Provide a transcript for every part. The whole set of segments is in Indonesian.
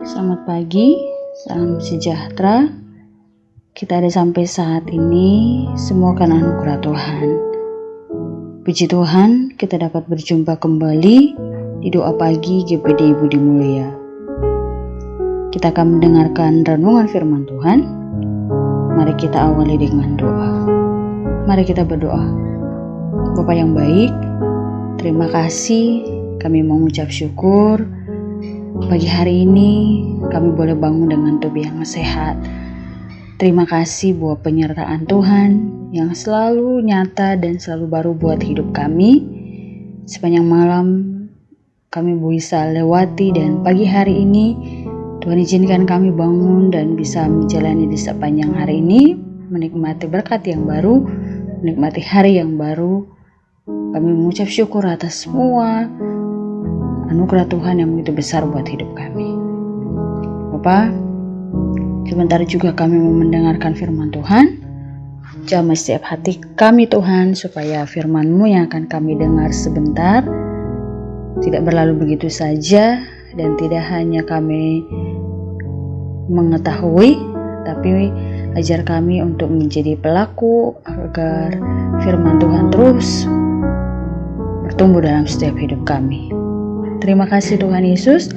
Selamat pagi, salam sejahtera. Kita ada sampai saat ini semua karena anugerah Tuhan. Puji Tuhan, kita dapat berjumpa kembali di doa pagi GPD Budi Mulia. Kita akan mendengarkan renungan firman Tuhan. Mari kita awali dengan doa. Mari kita berdoa. Bapa yang baik, terima kasih, kami mengucap syukur. Pagi hari ini kami boleh bangun dengan tubuh yang sehat. Terima kasih buat penyertaan Tuhan yang selalu nyata dan selalu baru buat hidup kami. Sepanjang malam kami bisa lewati, dan pagi hari ini Tuhan izinkan kami bangun dan bisa menjalani di sepanjang hari ini, menikmati berkat yang baru, menikmati hari yang baru. Kami mengucap syukur atas semua anugerah Tuhan yang begitu besar buat hidup kami. Bapak, sebentar juga kami mau mendengarkan firman Tuhan. Jamah setiap hati kami Tuhan, supaya firman-Mu yang akan kami dengar sebentar tidak berlalu begitu saja, dan tidak hanya kami mengetahui, tapi ajar kami untuk menjadi pelaku, agar firman Tuhan terus bertumbuh dalam setiap hidup kami. Terima kasih Tuhan Yesus,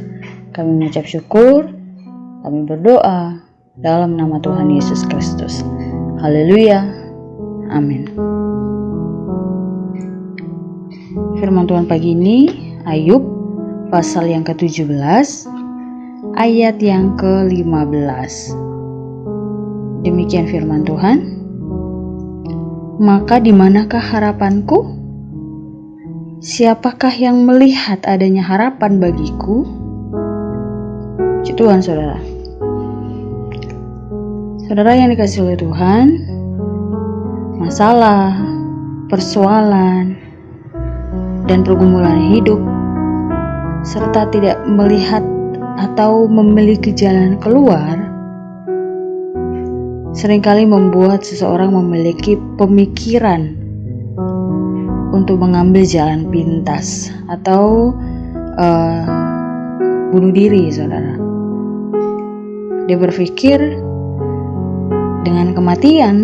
kami mengucap syukur, kami berdoa dalam nama Tuhan Yesus Kristus. Haleluya, amin. Firman Tuhan pagi ini, Ayub pasal yang ke-17, ayat yang ke-15. Demikian firman Tuhan. Maka di manakah harapanku? Siapakah yang melihat adanya harapan bagiku? Puji Tuhan, saudara. Saudara yang dikasihi oleh Tuhan, masalah, persoalan, dan pergumulan hidup, serta tidak melihat atau memiliki jalan keluar, seringkali membuat seseorang memiliki pemikiran untuk mengambil jalan pintas atau bunuh diri, saudara. Dia berpikir dengan kematian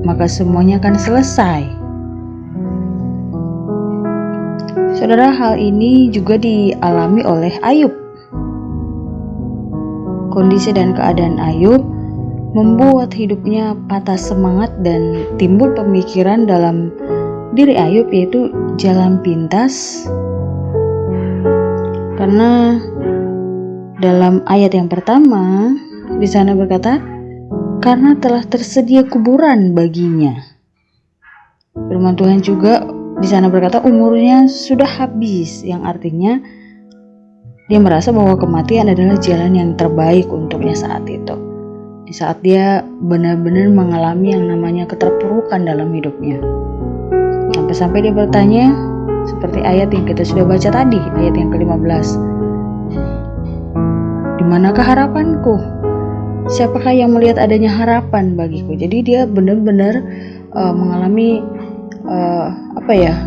maka semuanya akan selesai. Saudara, hal ini juga dialami oleh Ayub. Kondisi dan keadaan Ayub membuat hidupnya patah semangat dan timbul pemikiran dalam diri Ayub, yaitu jalan pintas. Karena dalam ayat yang pertama di sana berkata, karena telah tersedia kuburan baginya. Firman Tuhan juga di sana berkata umurnya sudah habis, yang artinya dia merasa bahwa kematian adalah jalan yang terbaik untuknya saat itu. Di saat dia benar-benar mengalami yang namanya keterpurukan dalam hidupnya. Sampai-sampai dia bertanya, seperti ayat yang kita sudah baca tadi, ayat yang ke-15. Di manakah harapanku? Siapakah yang melihat adanya harapan bagiku? Jadi dia benar-benar mengalami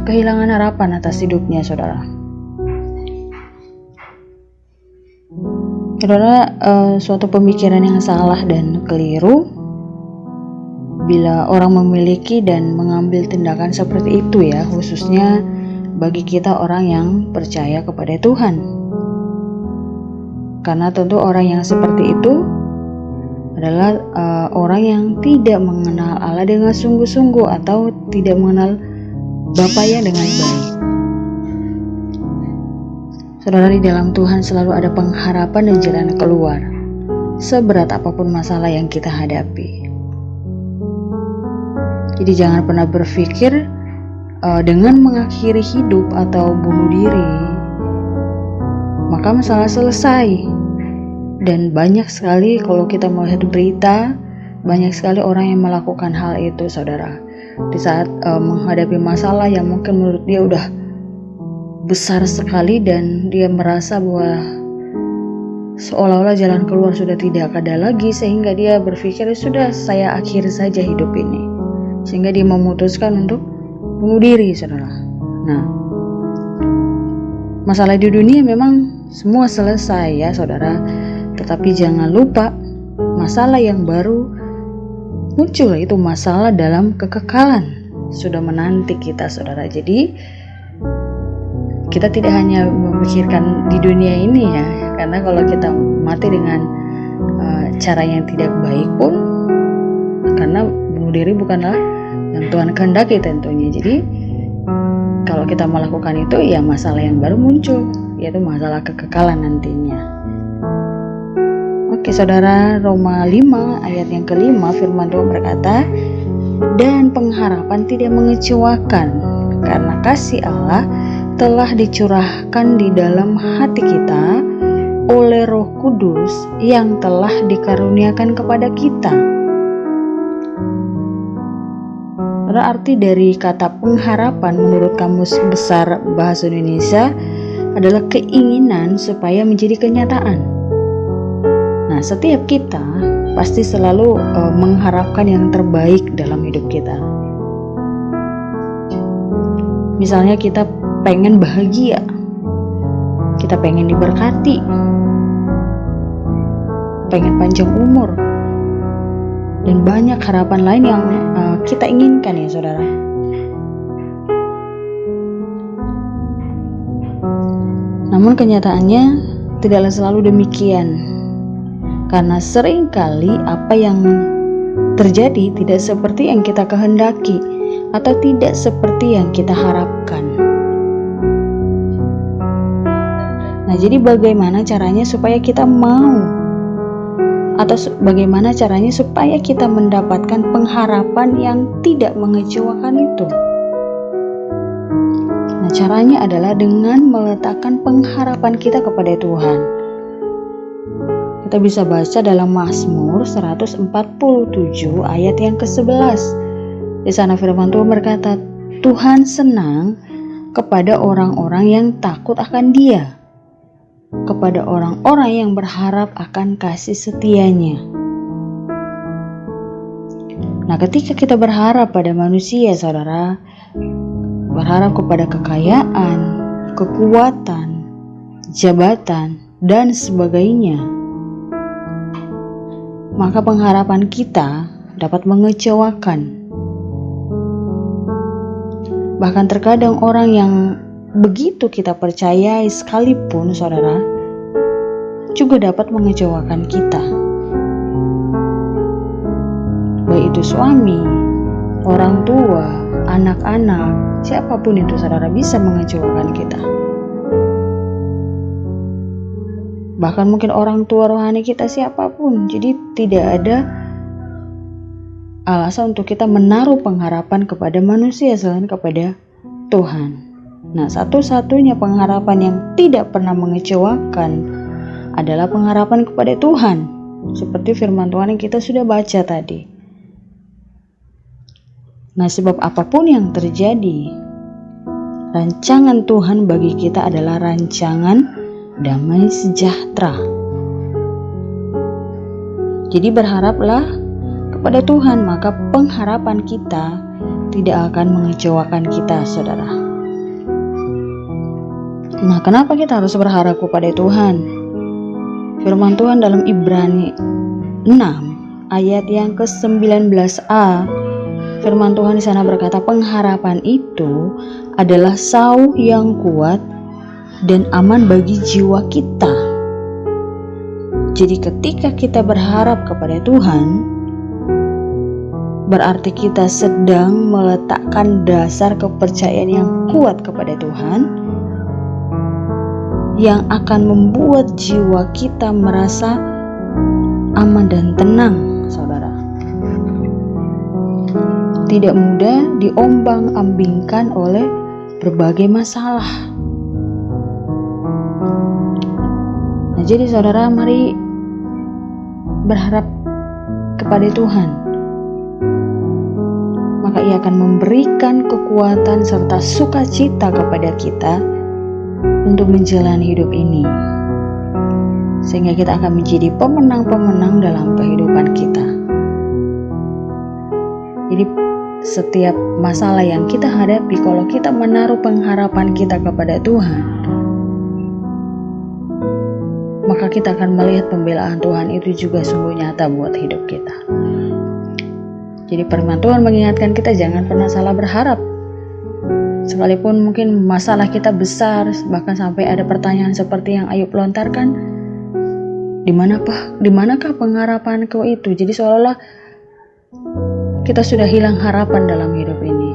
kehilangan harapan atas hidupnya, saudara. Saudara, suatu pemikiran yang salah dan keliru bila orang memiliki dan mengambil tindakan seperti itu, ya, khususnya bagi kita orang yang percaya kepada Tuhan. Karena tentu orang yang seperti itu adalah orang yang tidak mengenal Allah dengan sungguh-sungguh atau tidak mengenal Bapaknya dengan baik. Saudara, di dalam Tuhan selalu ada pengharapan dan jalan keluar, seberat apapun masalah yang kita hadapi. Jadi jangan pernah berpikir dengan mengakhiri hidup atau bunuh diri maka masalah selesai. Dan banyak sekali kalau kita melihat berita, banyak sekali orang yang melakukan hal itu, saudara. Di saat menghadapi masalah yang mungkin menurut dia udah besar sekali, dan dia merasa bahwa seolah-olah jalan keluar sudah tidak ada lagi, sehingga dia berpikir sudah, saya akhiri saja hidup ini. Sehingga dia memutuskan untuk bunuh diri, saudara. Nah, masalah di dunia memang semua selesai ya saudara. Tetapi jangan lupa masalah yang baru muncul, itu masalah dalam kekekalan sudah menanti kita saudara. Jadi kita tidak hanya memikirkan di dunia ini ya, karena kalau kita mati dengan cara yang tidak baik pun, karena bunuh diri bukanlah yang Tuhan kehendaki tentunya. Jadi kalau kita melakukan itu ya masalah yang baru muncul, yaitu masalah kekekalan nantinya. Oke saudara, Roma 5 ayat yang kelima firman Tuhan berkata, dan pengharapan tidak mengecewakan, karena kasih Allah telah dicurahkan di dalam hati kita oleh Roh Kudus yang telah dikaruniakan kepada kita. Arti dari kata pengharapan menurut Kamus Besar Bahasa Indonesia adalah keinginan supaya menjadi kenyataan. Nah, setiap kita pasti selalu mengharapkan yang terbaik dalam hidup kita. Misalnya kita pengen bahagia, kita pengen diberkati, pengen panjang umur, dan banyak harapan lain yang kita inginkan ya saudara. Namun kenyataannya tidaklah selalu demikian, karena seringkali apa yang terjadi tidak seperti yang kita kehendaki atau tidak seperti yang kita harapkan. Nah, jadi bagaimana caranya supaya kita mau, atau bagaimana caranya supaya kita mendapatkan pengharapan yang tidak mengecewakan itu? Nah, caranya adalah dengan meletakkan pengharapan kita kepada Tuhan. Kita bisa baca dalam Mazmur 147 ayat yang ke-11. Di sana firman Tuhan berkata, Tuhan senang kepada orang-orang yang takut akan Dia, kepada orang-orang yang berharap akan kasih setianya. Nah, ketika kita berharap pada manusia, saudara, berharap kepada kekayaan, kekuatan, jabatan, dan sebagainya, maka pengharapan kita dapat mengecewakan. Bahkan terkadang orang yang begitu kita percayai sekalipun, saudara, juga dapat mengecewakan kita. Baik itu suami, orang tua, anak-anak, siapapun itu saudara, bisa mengecewakan kita. Bahkan mungkin orang tua rohani kita, siapapun. Jadi tidak ada alasan untuk kita menaruh pengharapan kepada manusia selain kepada Tuhan. Nah, satu-satunya pengharapan yang tidak pernah mengecewakan adalah pengharapan kepada Tuhan, seperti firman Tuhan yang kita sudah baca tadi. Nah, sebab apapun yang terjadi, rancangan Tuhan bagi kita adalah rancangan damai sejahtera. Jadi berharaplah kepada Tuhan, maka pengharapan kita tidak akan mengecewakan kita, saudara. Nah, kenapa kita harus berharap kepada Tuhan? Firman Tuhan dalam Ibrani 6 ayat yang ke-19a, firman Tuhan di sana berkata, pengharapan itu adalah sauh yang kuat dan aman bagi jiwa kita. Jadi ketika kita berharap kepada Tuhan, berarti kita sedang meletakkan dasar kepercayaan yang kuat kepada Tuhan, yang akan membuat jiwa kita merasa aman dan tenang, saudara. Tidak mudah diombang-ambingkan oleh berbagai masalah. Nah, jadi saudara, mari berharap kepada Tuhan. Maka Ia akan memberikan kekuatan serta sukacita kepada kita untuk menjalani hidup ini, sehingga kita akan menjadi pemenang-pemenang dalam kehidupan kita. Jadi setiap masalah yang kita hadapi, kalau kita menaruh pengharapan kita kepada Tuhan, maka kita akan melihat pembelaan Tuhan itu juga sungguh nyata buat hidup kita. Jadi firman Tuhan mengingatkan kita jangan pernah salah berharap. Sekalipun mungkin masalah kita besar, bahkan sampai ada pertanyaan seperti yang Ayub lontarkan, di manakah pengharapanku itu? Jadi seolah-olah kita sudah hilang harapan dalam hidup ini.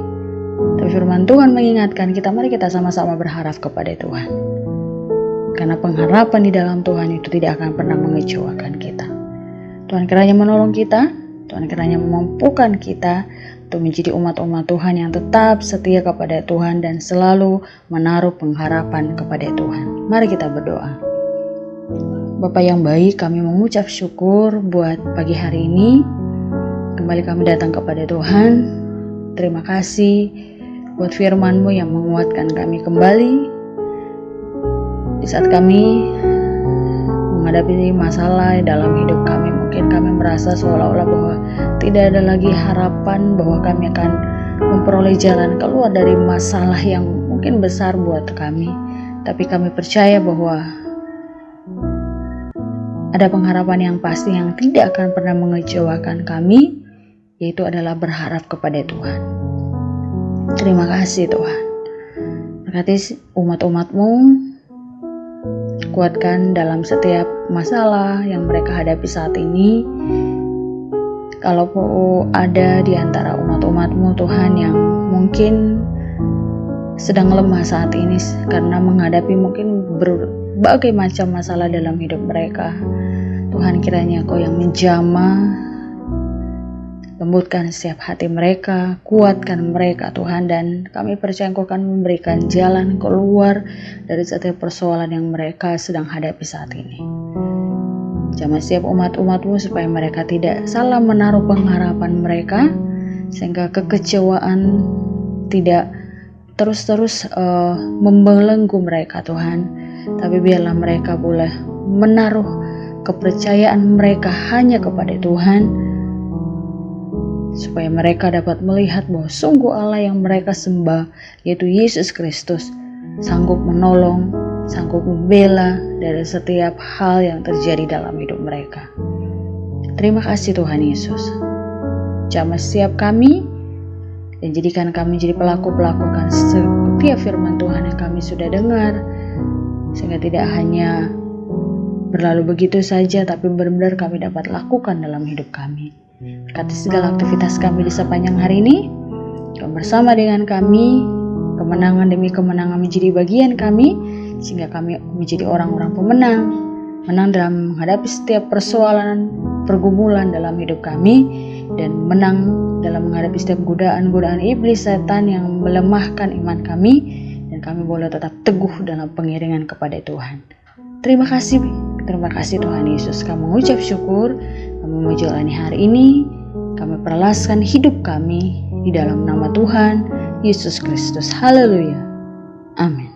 Tapi firman Tuhan mengingatkan kita, mari kita sama-sama berharap kepada Tuhan. Karena pengharapan di dalam Tuhan itu tidak akan pernah mengecewakan kita. Tuhan kiranya menolong kita, Tuhan kiranya memampukan kita untuk menjadi umat-umat Tuhan yang tetap setia kepada Tuhan dan selalu menaruh pengharapan kepada Tuhan. Mari kita berdoa. Bapa yang baik, kami mengucap syukur buat pagi hari ini. Kembali kami datang kepada Tuhan. Terima kasih buat firman-Mu yang menguatkan kami kembali. Di saat kami menghadapi masalah dalam hidup kami, mungkin kami merasa seolah-olah bahwa tidak ada lagi harapan bahwa kami akan memperoleh jalan keluar dari masalah yang mungkin besar buat kami. Tapi kami percaya bahwa ada pengharapan yang pasti yang tidak akan pernah mengecewakan kami, yaitu adalah berharap kepada Tuhan. Terima kasih Tuhan. Berkati umat-umat-Mu, kuatkan dalam setiap masalah yang mereka hadapi saat ini. Kalau ada di antara umat-umat-Mu Tuhan yang mungkin sedang lemah saat ini karena menghadapi mungkin berbagai macam masalah dalam hidup mereka, Tuhan kiranya Kau yang menjamah, lembutkan setiap hati mereka, kuatkan mereka Tuhan, dan kami percaya Engkau akan memberikan jalan keluar dari setiap persoalan yang mereka sedang hadapi saat ini. Jamah setiap umat-umat-Mu supaya mereka tidak salah menaruh pengharapan mereka, sehingga kekecewaan tidak terus-terus membelenggu mereka Tuhan, tapi biarlah mereka boleh menaruh kepercayaan mereka hanya kepada Tuhan, supaya mereka dapat melihat bahwa sungguh Allah yang mereka sembah, yaitu Yesus Kristus, sanggup menolong, sanggup membela dari setiap hal yang terjadi dalam hidup mereka. Terima kasih Tuhan Yesus. Jamah setiap kami dan jadikan kami jadi pelaku-pelakukan setiap firman Tuhan yang kami sudah dengar, sehingga tidak hanya berlalu begitu saja, tapi benar-benar kami dapat lakukan dalam hidup kami. Berkati segala aktivitas kami di sepanjang hari ini, Kau bersama dengan kami, kemenangan demi kemenangan menjadi bagian kami, sehingga kami menjadi orang-orang pemenang, menang dalam menghadapi setiap persoalan, pergumulan dalam hidup kami, dan menang dalam menghadapi setiap godaan-godaan iblis setan yang melemahkan iman kami, dan kami boleh tetap teguh dalam pengiringan kepada Tuhan. Terima kasih Tuhan Yesus. Kami mengucap syukur, kami menjalani hari ini, kami perlaskan hidup kami di dalam nama Tuhan Yesus Kristus. Haleluya. Amin.